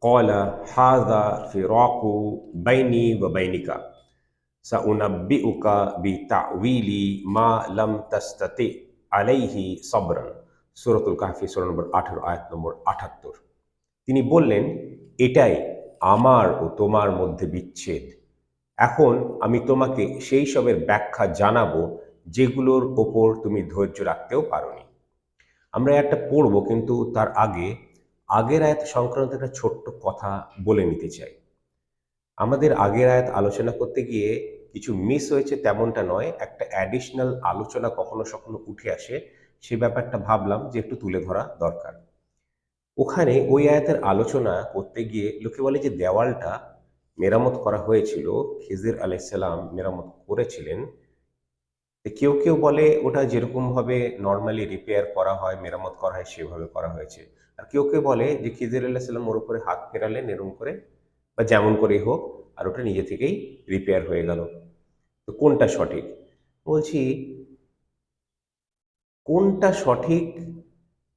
ক্বালা হাযা ফিরাকু বাইনি ওয়া বাইনিকা সাউনাব্বিউকা বিতা'ওয়িলি মা লাম তাস্তাতি আলাইহি সাবরান। সূরাতুল কাহফি সূরা নম্বর ১৮ আয়াত নম্বর ৭৮। তিনি বললেন, এটাই আমার ও তোমার মধ্যে বিচ্ছেদ। এখন আমি তোমাকে সেই সবের ব্যাখ্যা জানাবো যেগুলোর ওপর তুমি ধৈর্য রাখতেও পারোনি। আমরা একটা পড়ব, কিন্তু তার আগে আগের আয়াত সংক্রান্ত একটা ছোট্ট কথা বলে নিতে চাই। আমাদের আগের আয়াত আলোচনা করতে গিয়ে কিছু মিস হয়েছে তেমনটা নয়, একটা অ্যাডিশনাল আলোচনা কখনো কখনো উঠে আসে, সে ব্যাপারটা ভাবলাম যে একটু তুলে ধরা দরকার। ওখানে ওই আয়াতের আলোচনা করতে গিয়ে লোকে বলে যে দেওয়ালটা মেরামত করা হয়েছিল, খিজির আলাইসাল্লাম মেরামত করেছিলেন। কেউ কেউ বলে ওটা যেরকমভাবে নর্মালি রিপেয়ার করা হয়, মেরামত করা হয়, সেভাবে করা হয়েছে। আর কেউ কেউ বলে যে খিজির আলাইসাল্লাম ওর উপরে হাত ফেরালেন এরকম করে, বা যেমন করেই হোক, আর ওটা নিজে থেকেই রিপেয়ার হয়ে গেল। তো কোনটা সঠিক? বলছি, কোনটা সঠিক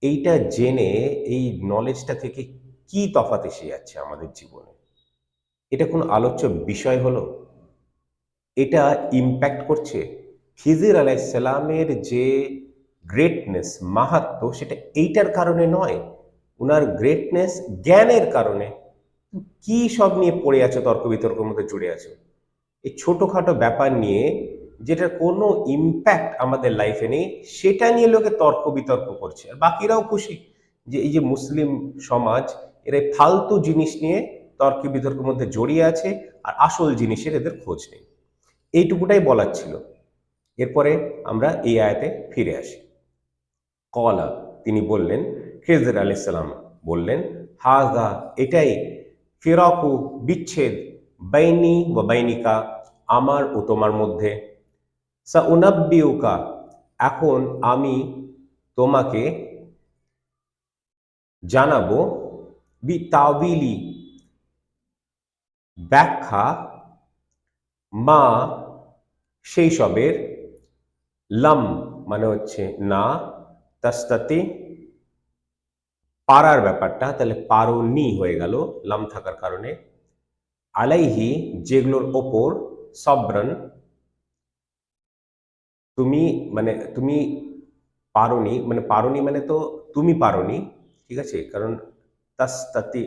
এইটা জেনে এই নলেজটা থেকে কি তফাৎ এসে যাচ্ছে আমাদের জীবনে? এটা কোনো আলোচ্য বিষয় হলো? এটা ইম্প্যাক্ট করছে? খিজির আলাইসাল্লামের যে গ্রেটনেস, মাহাত্ম্য, সেটা এইটার কারণে নয়, ওনার গ্রেটনেস জ্ঞানের কারণে। কি সব নিয়ে পড়ে আছো, তর্ক বিতর্কের মধ্যে জুড়ে আছো এই ছোটখাটো ব্যাপার নিয়ে, যেটার কোনো ইম্প্যাক্ট আমাদের লাইফে নেই, সেটা নিয়ে লোকে তর্ক বিতর্ক করছে। আর বাকিরাও খুশি যে এই যে মুসলিম সমাজ, এরা এই ফালতু জিনিস নিয়ে তর্ক বিতর্কের মধ্যে জড়িয়ে আছে, আর আসল জিনিসের এদের খোঁজ নেই। এইটুকুটাই বলার ছিল। এরপরে আমরা এই আয়াতে ফিরে আসি। কলা, তিনি বললেন, খেজর আলাইসাল্লাম বললেন, হাজা, এটাই, ফিরাকু, বিচ্ছেদ, বাইনি বা বাইনিকা, আমার ও তোমার মধ্যে, সাউনাব্বিউকা, এখন আমি তোমাকে জানাবো, বিতাবিলি, ব্যাখ্যা, মা, সেই সবের, লাম মানে হচ্ছে না, তাস্তাতি পারার ব্যাপারটা, তাহলে পারোনি হয়ে গেল লাম থাকার কারণে, আলাইহি যেগুলোর ওপর, সবরান তুমি, মানে তুমি পারোনি, মানে পারোনি মানে তো তুমি পারোনি, ঠিক আছে, কারণ তাস্তাতি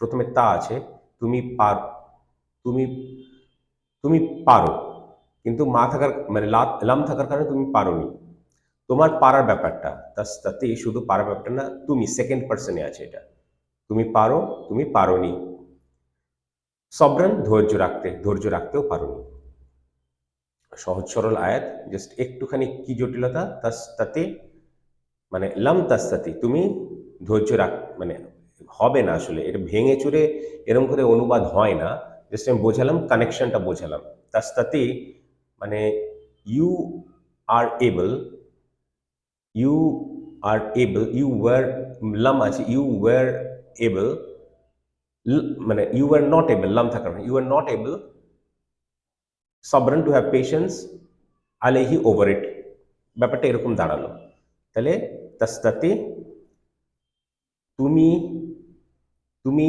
প্রথমে তা আছে, তুমি পার, তুমি তুমি পারো, কিন্তু মা থাকার মানে লাম থাকার কারণে তুমি পারোনি। তোমার পারার ব্যাপারটা, তাস্তাতি শুধু পারার ব্যাপারটা না, তুমি সেকেন্ড পার্সনে আছে এটা, তুমি পারো, তুমি পারোনি। সবরান ধৈর্য রাখতে, ধৈর্য রাখতেও পারোনি। সহজ সরল আয়াত, জাস্ট একটুখানি কি জটিলতা, তাস্তাতি মানে লাম তাস্তাতি, তুমি ধৈর্য রাখ, মানে হবে না আসলে, এটা ভেঙে চুরে এরকম করে অনুবাদ হয় না। জাস্ট আমি বোঝালাম, কানেকশনটা বোঝালাম। তাস্তাতি মানে you are able, you are able, you were, লাম আছে, ইউ ওয়ার এবল, মানে ইউ আর নট এবল, লাম থাকার ইউ আর নট এবল, সবরান টু হ্যাভ পেশেন্স, আলাইহি ওভার ইট, ব্যাপারটা এরকম দাঁড়ালো। তাহলে তাস্তাতি তুমি, তুমি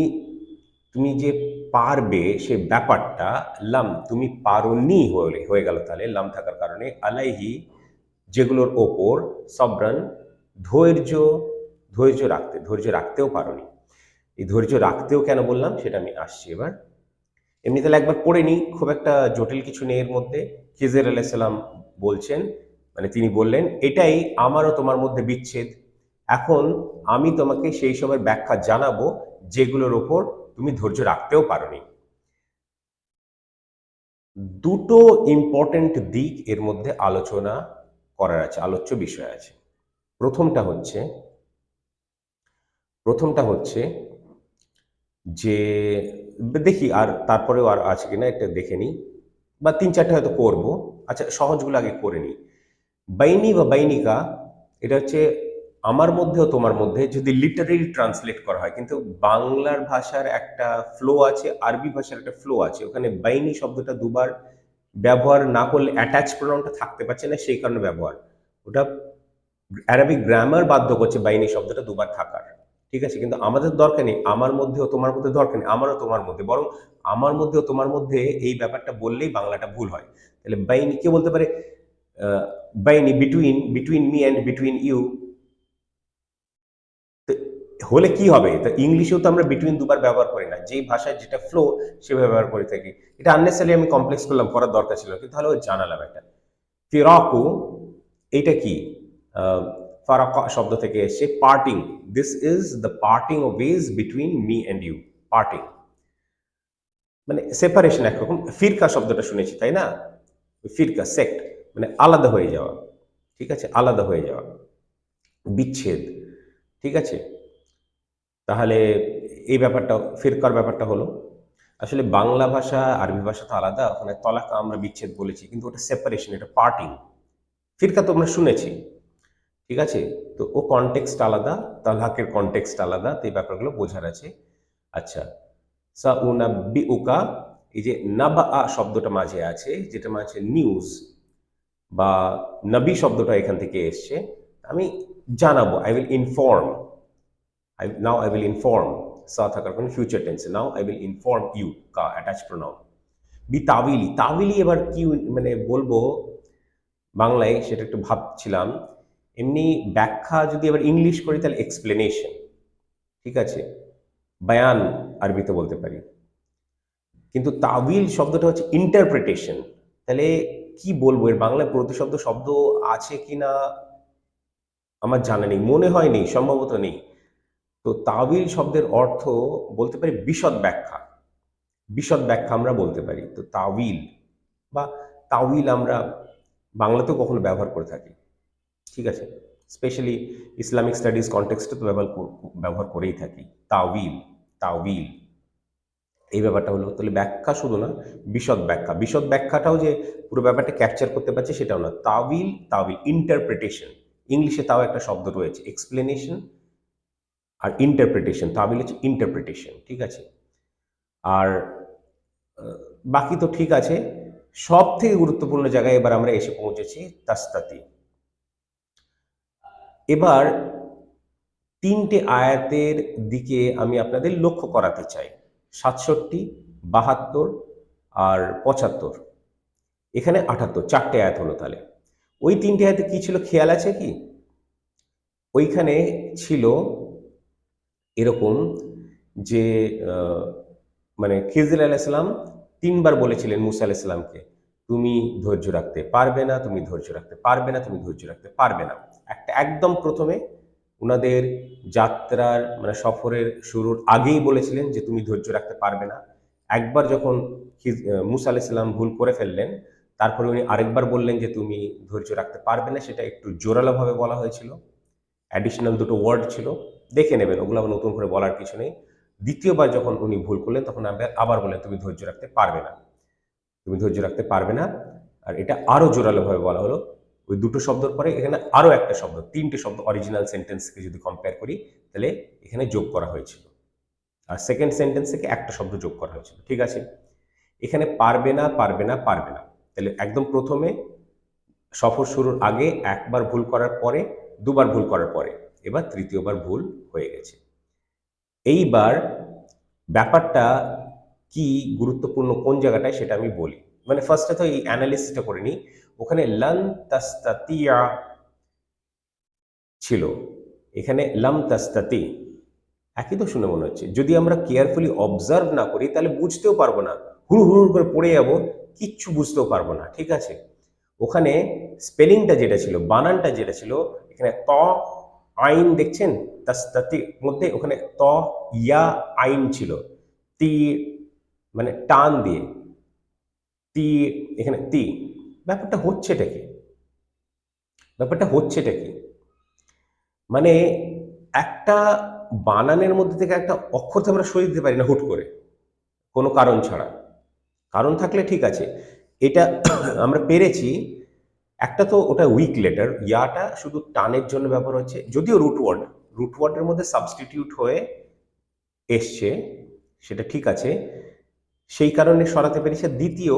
তুমি যে পারবে সে ব্যাপারটা, লাম তুমি পারোনি হয়ে গেল, তাহলে লাম থাকার কারণে, আলাইহি যেগুলোর ওপর, সবরান ধৈর্য, ধৈর্য রাখতে, ধৈর্য রাখতেও পারোনি। এই ধৈর্য রাখতেও কেন বললাম সেটা আমি আসছি এবার। এমনি তাহলে একবার পড়ে নিই, খুব একটা জটিল কিছু নেই এর মধ্যে। খিজির আলাইসাল্লাম বলছেন, মানে তিনি বললেন, এটাই আমার ও তোমার মধ্যে বিচ্ছেদ। এখন আমি তোমাকে সেই সবের ব্যাখ্যা জানাবো যেগুলোর ওপর তুমি ধৈর্য রাখতেও পারোনি। দুটো ইম্পর্টেন্ট দিক এর মধ্যে আলোচনা করার আছে, আলোচ্য বিষয় আছে। প্রথমটা হচ্ছে, প্রথমটা হচ্ছে যে, দেখি আর তারপরেও আর আছে কিনা একটা দেখে নিই, বা তিন চারটে হয়তো করব। আচ্ছা, সহজগুলো আগে করে নিই। বাইনি বা বাইনিকা, এটা হচ্ছে আমার মধ্যে ও তোমার মধ্যে, যদি লিটারেলি ট্রান্সলেট করা হয়, কিন্তু বাংলার ভাষার একটা ফ্লো আছে, আরবি ভাষার একটা ফ্লো আছে, ওখানে বাইনি শব্দটা দুবার ব্যবহার না করলে অ্যাটাচ প্রোনাউনটা থাকতে পারছে না, সেই কারণে ব্যবহার, ওটা অ্যারাবিক গ্রামার বাধ্য করছে বাইনি শব্দটা দুবার থাকার। ঠিক আছে, কিন্তু আমাদের দরকার নেই আমার মধ্যেও তোমার মধ্যে দরকার নেই আমারও তোমার মধ্যে, বরং আমার মধ্যেও তোমার মধ্যে এই ব্যাপারটা বললেই বাংলাটা ভুল হয়। তাহলে বাইনি কে বলতে পারে বাইনি, between, between me and between you. হলে কি হবে? তা ইংলিশেও তো আমরা বিটুইন দুবার ব্যবহার করি না, যেই ভাষায় যেটা ফ্লো সেভাবে ব্যবহার করে থাকি। এটা আননেসারি আমি কমপ্লেক্স করলাম, করার দরকার ছিল, কিন্তু তাহলে জানালাম একটা ফিরাকু। এইটা কি? ফারাকা শব্দ থেকে এসছে parting. This is the parting of ways between me and you. Parting মানে সেপারেশন একরকম। ফিরকা শব্দটা শুনেছি তাই না? ফিরকা সেক্ট মানে আলাদা হয়ে যাওয়া, ঠিক আছে, আলাদা হয়ে যাওয়া, বিচ্ছেদ, ঠিক আছে। তাহলে এই ব্যাপারটা, ফিরকার ব্যাপারটা হলো, আসলে বাংলা ভাষা আরবি ভাষা তো আলাদা, ওখানে তলাকা আমরা বিচ্ছেদ বলেছি, কিন্তু ওটা সেপারেশন, এটা পার্টিং। ফিরকা তো আমরা শুনেছি, ঠিক আছে। তো ও কনটেক্সট আলাদা, তালহাকের কনটেক্সট আলাদা, তো এই ব্যাপারগুলো বোঝার আছে। আচ্ছা, সা উনাব্বি উকা, এই যে নাবা শব্দটা মাঝে আছে, যেটা মাঝে নিউজ বা নবী শব্দটা এখান থেকে এসছে। আমি জানাবো, I will inform, now I will inform, সা থাকার কোনো future tense, now I will inform you, কা অ্যাটাচ প্রোনাউন। বি তাবিলি, তাবিলি এবার কি মানে বলবো বাংলায় সেটা একটু ভাবছিলাম। এমনি ব্যাখ্যা যদি এবার ইংলিশ করি তাহলে এক্সপ্লেনেশন, ঠিক আছে, বায়ান আরবিতে বলতে পারি, কিন্তু তাবিল শব্দটা হচ্ছে ইন্টারপ্রিটেশন। তাহলে কি বলবো, এর বাংলায় প্রতিশব্দ শব্দ আছে কিনা আমার জানা নেই, মনে হয় নেই, সম্ভবত নেই। তো তাবিল শব্দের অর্থ বলতে পারি বিশদ ব্যাখ্যা, বিশদ ব্যাখ্যা আমরা বলতে পারি। তো তাবিল বা তাউইল আমরা বাংলাতেও কখনো ব্যবহার করে থাকি, ঠিক আছে, স্পেশালি ইসলামিক স্টাডিজ কনটেক্সটে তো ব্যবহার করেই থাকি। তাউইল, তাউইল, এই ব্যাপারটা হলো। তাহলে ব্যাখ্যা শুধু না, বিশদ ব্যাখ্যা, বিশদ ব্যাখ্যাটাও যে পুরো ব্যাপারটা ক্যাপচার করতে পারছে সেটাও না। তাউইল, তাউইল ইন্টারপ্রিটেশন, ইংলিশে তাও একটা শব্দ রয়েছে, এক্সপ্লেনেশন আর ইন্টারপ্রিটেশন। তাউইল হচ্ছে ইন্টারপ্রিটেশন, ঠিক আছে। আর বাকি তো ঠিক আছে। সব থেকে গুরুত্বপূর্ণ জায়গায় এবার আমরা এসে পৌঁছেছি, তাস্তাতি। এবার তিনটে আয়াতের দিকে আমি আপনাদের লক্ষ্য করাতে চাই, 67, 72 আর 75। এখানে 78, চারটে আয়াত হলো। তাহলে ওই তিনটে আয়াতে কি ছিল খেয়াল আছে কি? ওইখানে ছিল এরকম যে মানে খিজির আলাইহিসসালাম তিনবার বলেছিলেন মুসা আলাইহিসসালামকে, তুমি ধৈর্য রাখতে পারবে না, তুমি ধৈর্য রাখতে পারবে না, তুমি ধৈর্য রাখতে পারবে না। একটা একদম প্রথমে ওনাদের যাত্রার মানে সফরের শুরুর আগেই বলেছিলেন যে তুমি ধৈর্য রাখতে পারবে না। একবার যখন মুসা আলাইহিসসালাম ভুল করে ফেললেন, তারপরে উনি আরেকবার বললেন যে তুমি ধৈর্য রাখতে পারবে না, সেটা একটু জোরালোভাবে বলা হয়েছিল, অ্যাডিশনাল দুটো ওয়ার্ড ছিল, দেখে নেবেন, ওগুলো আবার নতুন করে বলার কিছু নেই। দ্বিতীয়বার যখন উনি ভুল করলেন তখন আবার বললেন তুমি ধৈর্য রাখতে পারবে না, তুমি ধৈর্য রাখতে পারবে না। আর এটা আরও জোরালোভাবে বলা হলো, ওই দুটো শব্দের পরে এখানে আরও একটা শব্দ, তিনটে শব্দ অরিজিনাল সেন্টেন্সকে যদি কম্পেয়ার করি তাহলে এখানে যোগ করা হয়েছিল, আর সেকেন্ড সেন্টেন্স থেকে একটা শব্দ যোগ করা হয়েছিল, ঠিক আছে। এখানে পারবে না, পারবে না, পারবে না, তাহলে একদম প্রথমে সফর শুরুর আগে একবার ভুল করার পরে, দুবার ভুল করার পরে, এবার তৃতীয়বার ভুল হয়ে গেছে। এইবার ব্যাপারটা কি গুরুত্বপূর্ণ কোন জায়গাটায় সেটা আমি বলি। মানে ফার্স্টে তো এই অ্যানালিসিসটা করে নিই। ওখানে লান তাস্তাতিয়া ছিল, এখানে লাম তাস্তাতি, একই তো শুনে মনে হচ্ছে। যদি আমরা কেয়ারফুলি অবজার্ভ না করি তাহলে বুঝতেও পারবো না, হুড় হুড় করে পড়ে যাবো, কিচ্ছু বুঝতেও পারবো না, ঠিক আছে। ওখানে স্পেলিংটা যেটা ছিল, বানানটা যেটা ছিল, এখানে ত আইন দেখছেন তাস্তাতির মধ্যে, ওখানে ত ইয়া আইন ছিল, তি মানে টান দিয়ে তি, এখানে তি। ব্যাপারটা হচ্ছেটা কি? ব্যাপারটা হচ্ছেটা কি মানে একটা বানানের মধ্যে থেকে একটা অক্ষর তো আমরা সরিয়ে দিতে পারি না হুট করে, কোনো কারণ ছাড়া। কারণ থাকলে ঠিক আছে, এটা আমরা পেরেছি। একটা তো ওটা উইক লেটার, ইয়াটা শুধু টানের জন্য ব্যবহার হচ্ছে, যদিও রুট ওয়ার্ডের মধ্যে সাবস্টিটিউট হয়ে এসছে, সেটা ঠিক আছে, সেই কারণে সরাতে পেরেছে। দ্বিতীয়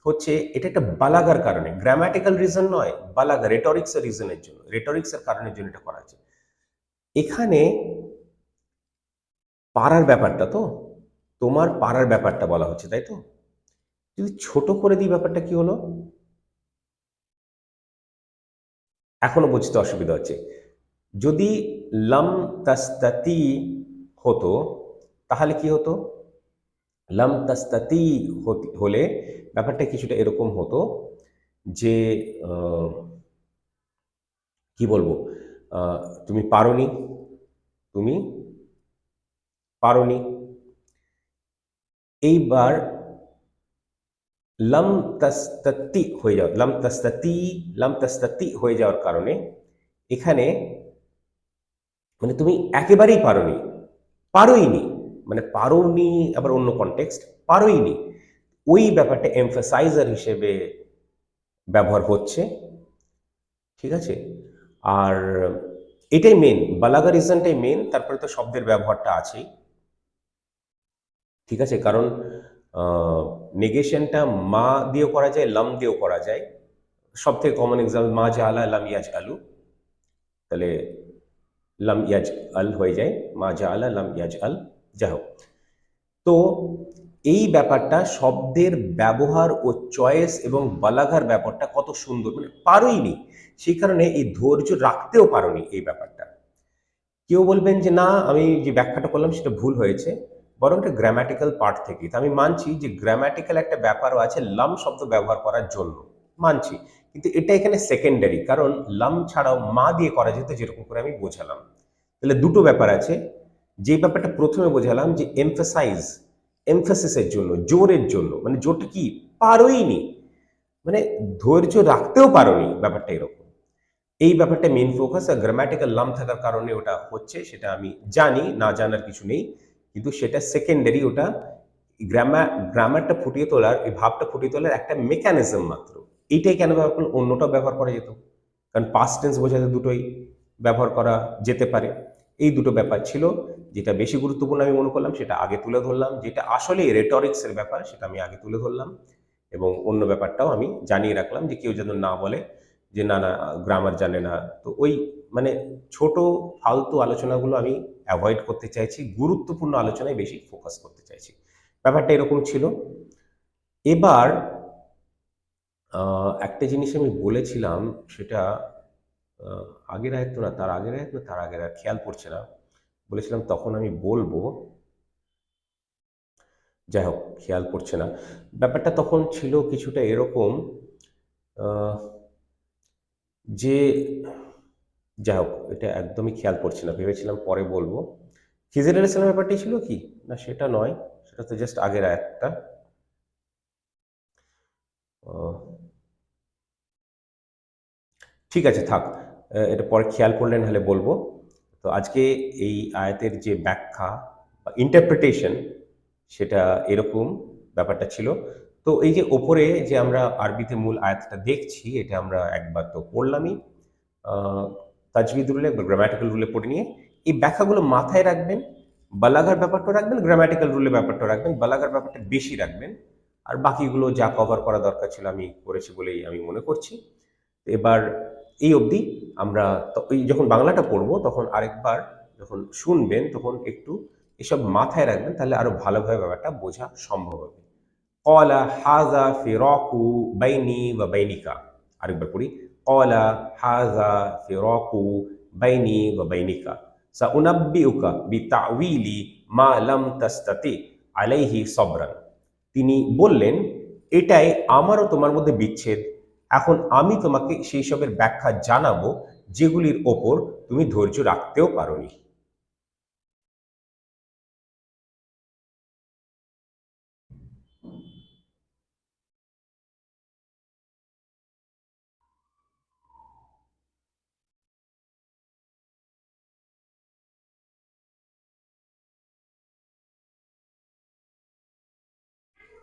হচ্ছে এটা একটা বালাগার কারণে, গ্রামাটিক্যাল রিজন নয়, বালাগা রেটরিক্সের রিজনের জন্য, রেটরিক্সের কারণের জন্য এটা করা হয়েছে। এখানে পারার ব্যাপারটা তো, তোমার পারার ব্যাপারটা বলা হচ্ছে, তাই তো? যদি ছোট করে দিই ব্যাপারটা কি হলো? এখনো বুঝতে অসুবিধা হচ্ছে। যদি লাম তাস্তাতি হতো তাহলে কি হতো? লাম তাস্তাতি হলে ব্যাপারটা কিছুটা এরকম হতো যে আহ, কি বলবো, আহ, তুমি পারোনি, তুমি পারোনি। এইবার লাম তাস্তাতি হয়ে যাও, লাম তাস্তাতি হয়ে যাওয়ার কারণে এখানে মানে তুমি একেবারেই পারোনি, পারোইনি, মানে পারোনি আবার অন্য কনটেক্সট, পারোইনি, ওই ব্যাপারটা এমফাসাইজার হিসেবে ব্যবহার হচ্ছে, ঠিক আছে? আর এটাই মেন, বালাগা রিজনটাই মেন, তারপরে তো শব্দের ব্যবহারটা আছেই, ঠিক আছে? কারণ নেগেশনটা মা দিয়েও করা যায়, লাম দিয়েও করা যায়। সব থেকে কমন এক্সাম্পল মা জালা লাম ইয়াজ আলু, তাহলে লাম ইয়াজ আল হয়ে যায় মা জালা লাম ইয়াজ আল। যাই হোক, তো এই ব্যাপারটা শব্দের ব্যবহার ও চয়েস এবং বালাঘার ব্যাপারটা কত সুন্দর, মানে পারোইনি, সেই কারণে এই ধৈর্য রাখতেও পারোনি এই ব্যাপারটা। কেউ বলবেন যে না, আমি যে ব্যাখ্যাটা করলাম সেটা ভুল হয়েছে, বরং একটা গ্রামাটিক্যাল পার্ট থেকে। তা আমি মানছি যে গ্রামাটিক্যাল একটা ব্যাপারও আছে লাম শব্দ ব্যবহার করার জন্য, মানছি, কিন্তু এটা এখানে সেকেন্ডারি, কারণ লাম ছাড়াও মা দিয়ে করা যেত, যেরকম করে আমি বোঝালাম। তাহলে দুটো ব্যাপার আছে। যে ব্যাপারটা প্রথমে বোঝালাম যে এমফাসাইজ, এমফাসিসের জন্য, জোরের জন্য, মানে জোরটা কি, পারোইনি, মানে ধৈর্য রাখতেও পারোনি, ব্যাপারটা এরকম। এই ব্যাপারটা মেইন ফোকাস, আর গ্রামাটিক্যাল লাম থাকার কারণে ওটা হচ্ছে, সেটা আমি জানি, না জানার কিছু নেই, কিন্তু সেটা সেকেন্ডারি। ওটা গ্রামারটা ফুটিয়ে তোলার, এই ভাবটা ফুটিয়ে তোলার একটা মেকানিজম মাত্র। এইটাই কেন ব্যবহার করলো, অন্যটাও ব্যবহার করা যেত, কারণ পাস্ট টেন্স বোঝাতে দুটোই ব্যবহার করা যেতে পারে। এই দুটো ব্যাপার ছিল, যেটা বেশি গুরুত্বপূর্ণ আমি মনে করলাম সেটা আগে তুলে ধরলাম, যেটা আসলে রেটরিক্সের ব্যাপার সেটা আমি আগে তুলে ধরলাম, এবং অন্য ব্যাপারটাও আমি জানিয়ে রাখলাম, যে কেউ যেন না বলে যে না না গ্রামার জানে না। তো ওই মানে ছোট ফালতু আলোচনাগুলো আমি অ্যাভয়েড করতে চাইছি, গুরুত্বপূর্ণ আলোচনায় বেশি ফোকাস করতে চাইছি। ব্যাপারটা এরকম ছিল। এবার একটা জিনিস আমি বলেছিলাম, সেটা আহ, আগের আয়াত না, তার আগের আয়াত না, তার আগের আয়াত খেয়াল পড়ছে না, বলেছিলাম তখন আমি বলবো, যাই হোক খেয়াল পড়ছে না। ব্যাপারটা তখন ছিল কিছুটা এরকম, আহ, যে যাই হোক এটা একদমই খেয়াল পড়ছে না, ভেবেছিলাম পরে বলবো। খিজির আলাইহিস সালামের ব্যাপারটাই ছিল কি, না সেটা নয়, সেটা তো জাস্ট আগের আয়াতটা। আহ, ঠিক আছে থাক, এটা পরে খেয়াল পড়লে নাহলে বলবো। তো আজকে এই আয়াতের যে ব্যাখ্যা বা ইন্টারপ্রিটেশন, সেটা এরকম ব্যাপারটা ছিল। তো এই যে ওপরে যে আমরা আরবিতে মূল আয়াতটা দেখছি, এটা আমরা একবার তো পড়লামই, তাজবিদ রুলে বা গ্রামাটিক্যাল রুলে পড়ে নিয়ে এই ব্যাখ্যাগুলো মাথায় রাখবেন। বালাগার ব্যাপারটা রাখবেন, গ্রামাটিক্যাল রুলে ব্যাপারটা রাখবেন, বালাগার ব্যাপারটা বেশি রাখবেন। আর বাকিগুলো যা কভার করা দরকার ছিল আমি করেছি বলেই আমি মনে করছি। এবার এই অবধি আমরা এই যখন বাংলাটা পড়বো তখন আরেকবার যখন শুনবেন তখন একটু এসব মাথায় রাখবেন, তাহলে আরো ভালোভাবে ব্যাপারটা বোঝা সম্ভব হবে। কলা হাজা ফিরাকু বাইনি ওয়া বাইনিকা, আরেকবার পড়ি। কলা হাজা ফিরাকু বাইনি ওয়া বাইনিকা সাউনাব্বিউকা বিতাউইলি মা লাম তাস্তাতি আলাইহি সবরান। তিনি বললেন, এটাই আমারও তোমার মধ্যে বিচ্ছেদ, এখন আমি তোমাকে সেই সবের ব্যাখ্যা জানাবো যেগুলির ওপর তুমি ধৈর্য রাখতেও পারোনি।